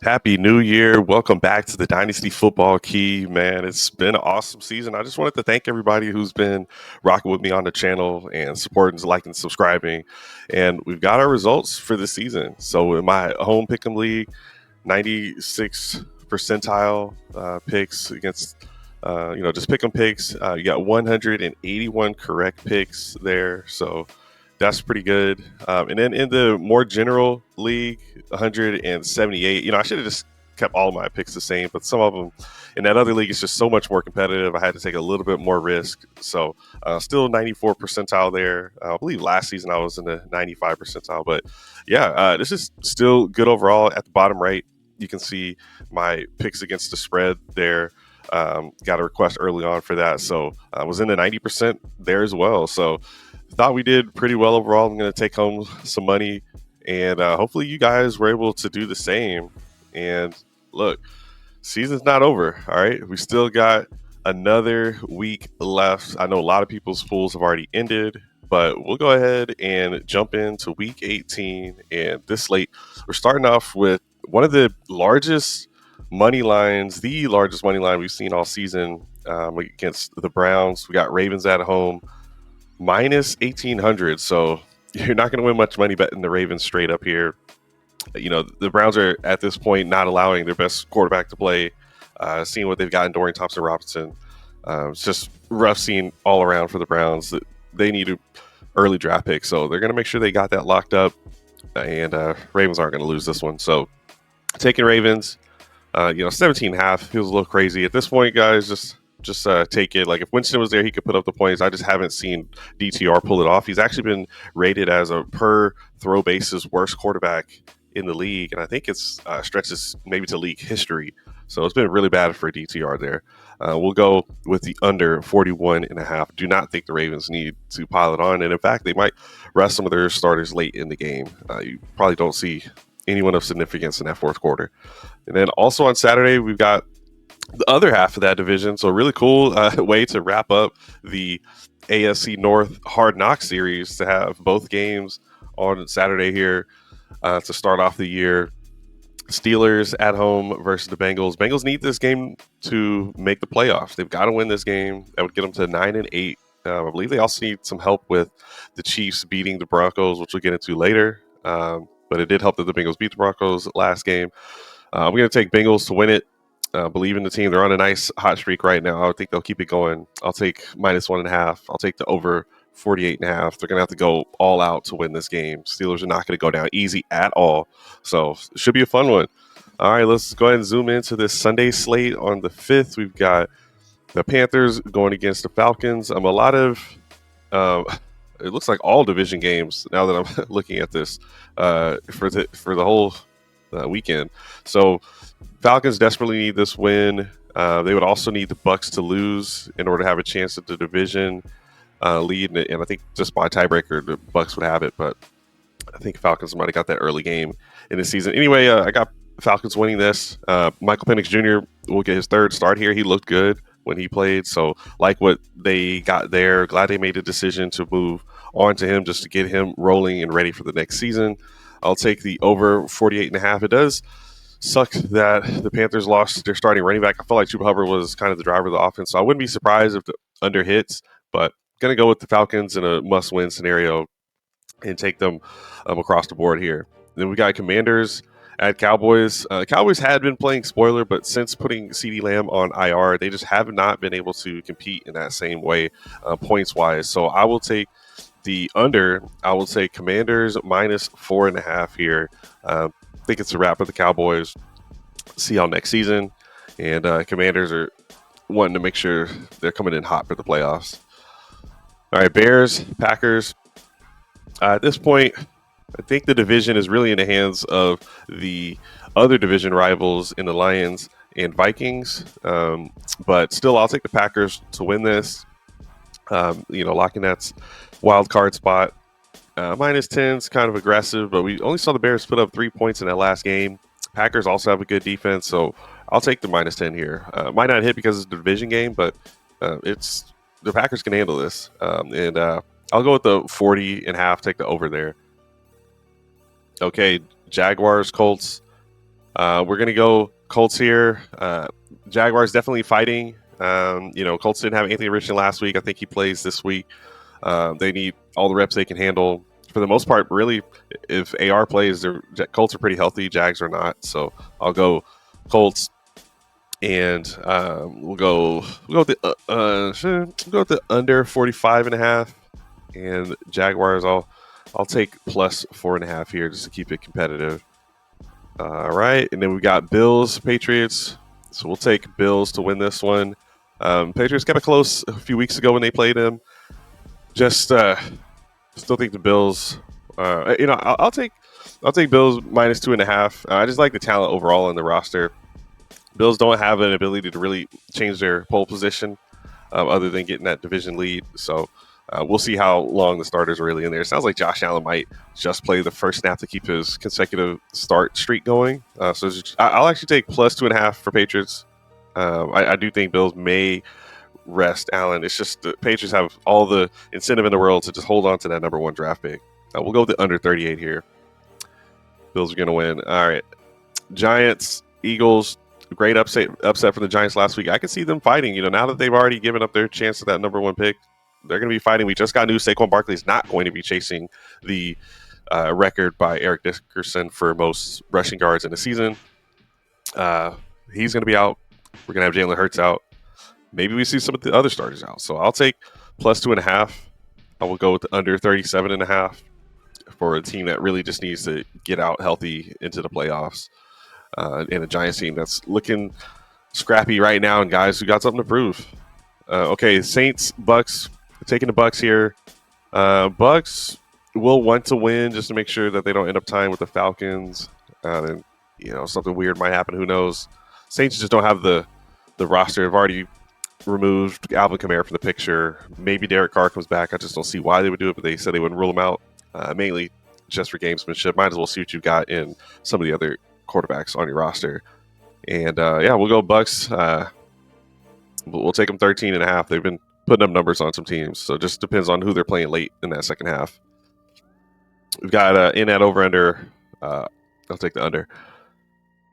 Happy New Year. Welcome back to the Dynasty Football Key, man. It's been an awesome season. I just wanted to thank everybody who's been rocking with me on the channel and supporting, liking, subscribing. And we've got our results for the season. So in my home Pickem league, 96 percentile picks against, just Pickem picks. You got 181 correct picks there. So that's pretty good. And then in the more general league, 178. I should have just kept all of my picks the same, but some of them in that other league is just so much more competitive. I had to take a little bit more risk. So still 94 percentile there. I believe last season I was in the 95 percentile. But yeah, this is still good overall. At the bottom right, you can see my picks against the spread there. Got a request early on for that. So I was in the 90% there as well. So thought we did pretty well overall. I'm going to take home some money, and hopefully you guys were able to do the same. And look, season's not over. All right, we still got another week left. I know a lot of people's pools have already ended, but we'll go ahead and jump into week 18. And this slate, we're starting off with one of the largest money lines, the largest money line we've seen all season against the Browns. We got Ravens at home, minus 1,800. So you're not going to win much money betting the Ravens straight up here. The Browns are at this point not allowing their best quarterback to play. Seeing what they've got in Dorian Thompson-Robinson, it's just rough scene all around for the Browns. They need an early draft pick, so they're going to make sure they got that locked up. And Ravens aren't going to lose this one. So taking Ravens, 17.5 feels a little crazy at this point, guys. Just take it. Like if Winston was there, he could put up the points. I just haven't seen DTR pull it off. He's actually been rated as a per throw basis worst quarterback in the league, and I think it's stretches maybe to league history. So it's been really bad for DTR there. We'll go with the under 41.5. Do not think the Ravens need to pile it on, and in fact, they might rest some of their starters late in the game. You probably don't see anyone of significance in that fourth quarter. And then also on Saturday, we've got the other half of that division. So really cool way to wrap up the AFC North Hard Knock series, to have both games on Saturday here to start off the year. Steelers at home versus the Bengals. Bengals need this game to make the playoffs. They've got to win this game. That would get them to 9-8. I believe they also need some help with the Chiefs beating the Broncos, which we'll get into later. But it did help that the Bengals beat the Broncos last game. I'm going to take Bengals to win it. Believe in the team. They're on a nice hot streak right now. I think they'll keep it going. I'll take minus 1.5. I'll take the over 48.5. They're going to have to go all out to win this game. Steelers are not going to go down easy at all. So it should be a fun one. All right, let's go ahead and zoom into this Sunday slate. On the 5th, we've got the Panthers going against the Falcons. A lot of it looks like all division games now that I'm looking at this for the whole weekend. So Falcons desperately need this win. They would also need the Bucs to lose in order to have a chance at the division lead. And I think just by tiebreaker, the Bucs would have it. But I think Falcons might have got that early game in the season. Anyway, I got Falcons winning this. Michael Penix Jr. will get his third start here. He looked good when he played. So like what they got there. Glad they made a decision to move on to him just to get him rolling and ready for the next season. I'll take the over 48.5. It does suck that the Panthers lost their starting running back. I felt like Chuba Hubbard was kind of the driver of the offense, so I wouldn't be surprised if the under hits, but going to go with the Falcons in a must-win scenario and take them across the board here. Then we got Commanders at Cowboys. Cowboys had been playing spoiler, but since putting CeeDee Lamb on IR, they just have not been able to compete in that same way points-wise. So I will take the under. I will take Commanders minus 4.5 here. I think it's a wrap with the Cowboys. See y'all next season. And Commanders are wanting to make sure they're coming in hot for the playoffs. All right, Bears, Packers. At this point, I think the division is really in the hands of the other division rivals in the Lions and Vikings. But still, I'll take the Packers to win this. Locking that wild card spot. Minus 10 is kind of aggressive, but we only saw the Bears put up 3 points in that last game. Packers also have a good defense, so I'll take the minus 10 here. Might not hit because it's a division game, but the Packers can handle this. And I'll go with the 40.5, take the over there. Okay, Jaguars, Colts. We're going to go Colts here. Jaguars definitely fighting. Colts didn't have Anthony Richardson last week. I think he plays this week. They need all the reps they can handle. For the most part, really, if AR plays, Colts are pretty healthy. Jags are not. So I'll go Colts, and we'll go with the under 45.5, and Jaguars. I'll take plus 4.5 here just to keep it competitive. All right, and then we got Bills, Patriots. So we'll take Bills to win this one. Patriots kept it close a few weeks ago when they played them. Just still think the Bills. I'll take Bills minus 2.5. I just like the talent overall in the roster. Bills don't have an ability to really change their pole position other than getting that division lead. So we'll see how long the starters are really in there. It sounds like Josh Allen might just play the first snap to keep his consecutive start streak going. So I'll actually take plus 2.5 for Patriots. I do think Bills may rest Allen. It's just the Patriots have all the incentive in the world to just hold on to that number 1 draft pick. We'll go with the under 38 here. Bills are going to win. All right. Giants, Eagles. Great upset from the Giants last week. I can see them fighting. Now that they've already given up their chance at that number 1 pick, they're going to be fighting. We just got news Saquon Barkley is not going to be chasing the record by Eric Dickerson for most rushing yards in the season. He's going to be out. We're going to have Jalen Hurts out. Maybe we see some of the other starters out. So I'll take plus 2.5. I will go with the under 37.5 for a team that really just needs to get out healthy into the playoffs. And a Giants team that's looking scrappy right now, and guys who got something to prove. Okay, Saints, Bucks, taking the Bucks here. Bucks will want to win just to make sure that they don't end up tying with the Falcons. And something weird might happen. Who knows? Saints just don't have the roster. They've already removed Alvin Kamara from the picture. Maybe Derek Carr comes back. I just don't see why they would do it, but they said they wouldn't rule him out. Mainly just for gamesmanship. Might as well see what you got in some of the other quarterbacks on your roster. And we'll go Bucks. We'll take them 13.5. They've been putting up numbers on some teams, so it just depends on who they're playing late in that second half. We've got in that over under. I'll take the under.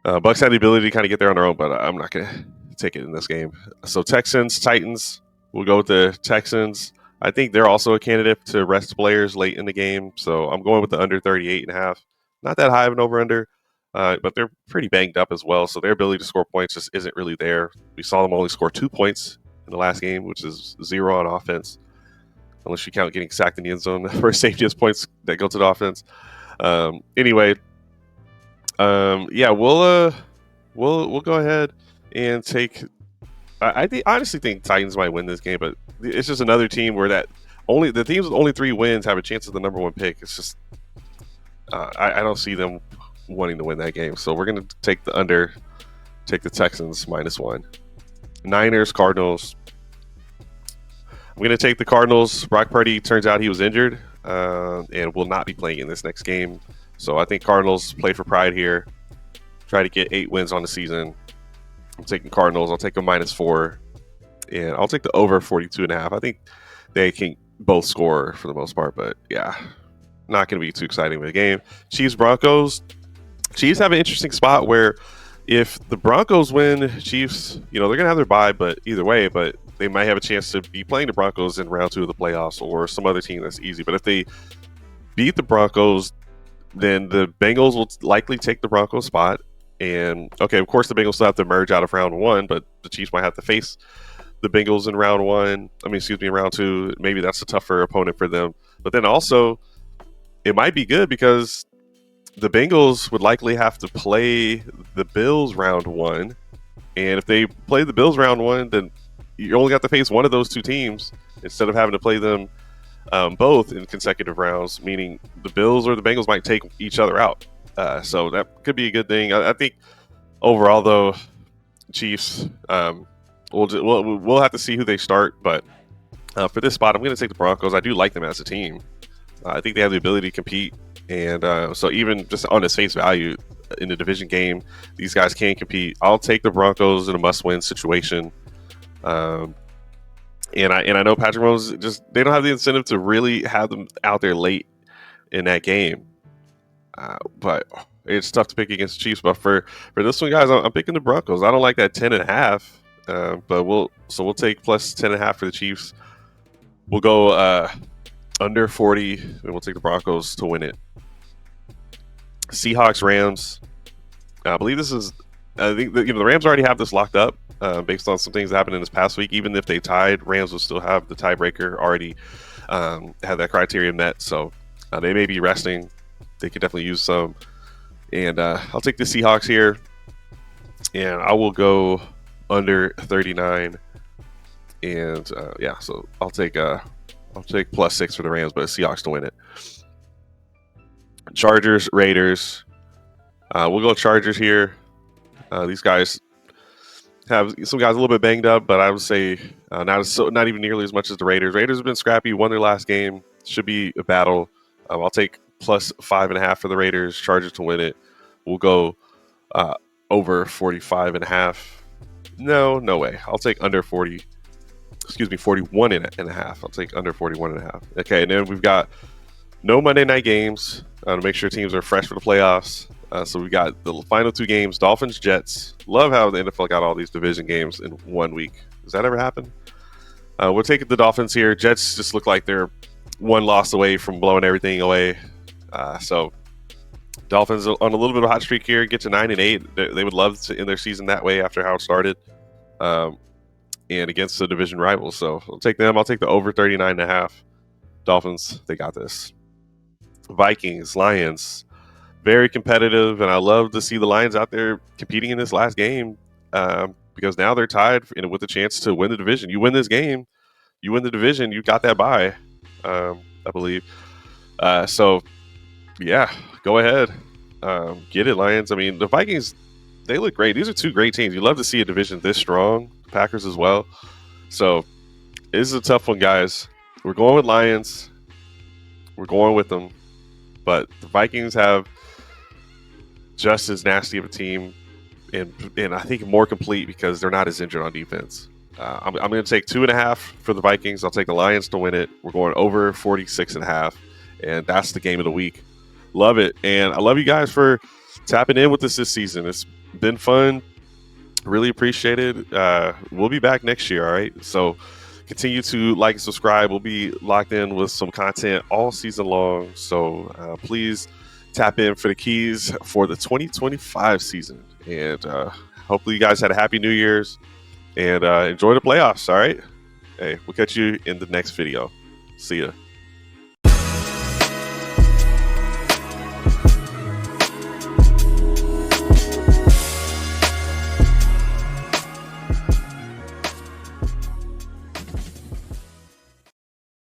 Bucks had the ability to kind of get there on their own, but I'm not going to take it in this game. So Texans, Titans. We'll go with the Texans. I think they're also a candidate to rest players late in the game, so I'm going with the under 38.5. Not that high of an over under. But they're pretty banged up as well, so their ability to score points just isn't really there. We saw them only score 2 points in the last game, which is 0 on offense, unless you count getting sacked in the end zone for safety points that go to the offense. Anyway, we'll go ahead and take. I honestly think Titans might win this game, but it's just another team where the teams with only 3 wins have a chance of the number 1 pick. It's just I don't see them wanting to win that game. So we're going to take the under, take the Texans -1. Niners, Cardinals. I'm going to take the Cardinals. Brock Purdy, turns out he was injured and will not be playing in this next game. So I think Cardinals play for pride here. Try to get 8 wins on the season. I'm taking Cardinals. I'll take them -4. And I'll take the over 42.5. I think they can both score for the most part. But yeah, not going to be too exciting of a game. Chiefs, Broncos. Chiefs have an interesting spot where if the Broncos win, Chiefs, they're going to have their bye, but either way, but they might have a chance to be playing the Broncos in round 2 of the playoffs or some other team that's easy. But if they beat the Broncos, then the Bengals will likely take the Broncos spot. And, okay, of course, the Bengals still have to merge out of round 1, but the Chiefs might have to face the Bengals in round 1. In round 2. Maybe that's a tougher opponent for them. But then also, it might be good because the Bengals would likely have to play the Bills round 1. And if they play the Bills round 1, then you only got to face one of those 2 teams instead of having to play them both in consecutive rounds, meaning the Bills or the Bengals might take each other out. So that could be a good thing. I think overall, though, Chiefs, we'll have to see who they start. But for this spot, I'm going to take the Broncos. I do like them as a team. I think they have the ability to compete. And so even just on its face value in the division game, these guys can compete. I'll take the Broncos in a must-win situation. And I know Patrick Mahomes they don't have the incentive to really have them out there late in that game. But it's tough to pick against the Chiefs. But for this one, guys, I'm picking the Broncos. I don't like that 10.5, but we'll take plus 10.5 for the Chiefs. We'll go under 40, and we'll take the Broncos to win it. Seahawks Rams. I believe this is. I think the Rams already have this locked up based on some things that happened in this past week. Even if they tied, Rams will still have the tiebreaker already. Have that criteria met, so they may be resting. They could definitely use some. And I'll take the Seahawks here, and I will go under 39. And yeah, so I'll take plus 6 for the Rams, but Seahawks to win it. Chargers Raiders. We'll go Chargers here. These guys have some guys a little bit banged up, but I would say not even nearly as much as the Raiders. Raiders have been scrappy, won their last game. Should be a battle. I'll take plus 5.5 for the Raiders. Chargers to win it. We'll go over 45.5. No way. I'll take under 40. Excuse me, 41.5. I'll take under 41.5. Okay, and then we've got no Monday night games to make sure teams are fresh for the playoffs. So we've got the final 2 games, Dolphins, Jets. Love how the NFL got all these division games in 1 week. Does that ever happen? We're taking the Dolphins here. Jets just look like they're one loss away from blowing everything away. So Dolphins on a little bit of a hot streak here, get to 9-8. They would love to end their season that way after how it started, and against the division rivals. So I'll take them. I'll take the over 39.5. Dolphins, they got this. Vikings, Lions, very competitive, and I love to see the Lions out there competing in this last game because now they're tied with a chance to win the division. You win this game, you win the division, you got that bye, I believe. So, yeah, go ahead. Get it, Lions. I mean, the Vikings, they look great. These are 2 great teams. You love to see a division this strong. Packers as well. So, this is a tough one, guys. We're going with Lions. We're going with them. But the Vikings have just as nasty of a team, and I think more complete because they're not as injured on defense. I'm going to take 2.5 for the Vikings. I'll take the Lions to win it. We're going over 46.5, and that's the game of the week. Love it, and I love you guys for tapping in with us this season. It's been fun. Really appreciate it. We'll be back next year, all right? So continue to like and subscribe. We'll be locked in with some content all season long, so please tap in for the keys for the 2025 season. And hopefully you guys had a happy New Year's and enjoy the playoffs, all right? Hey, we'll catch you in the next video. See ya.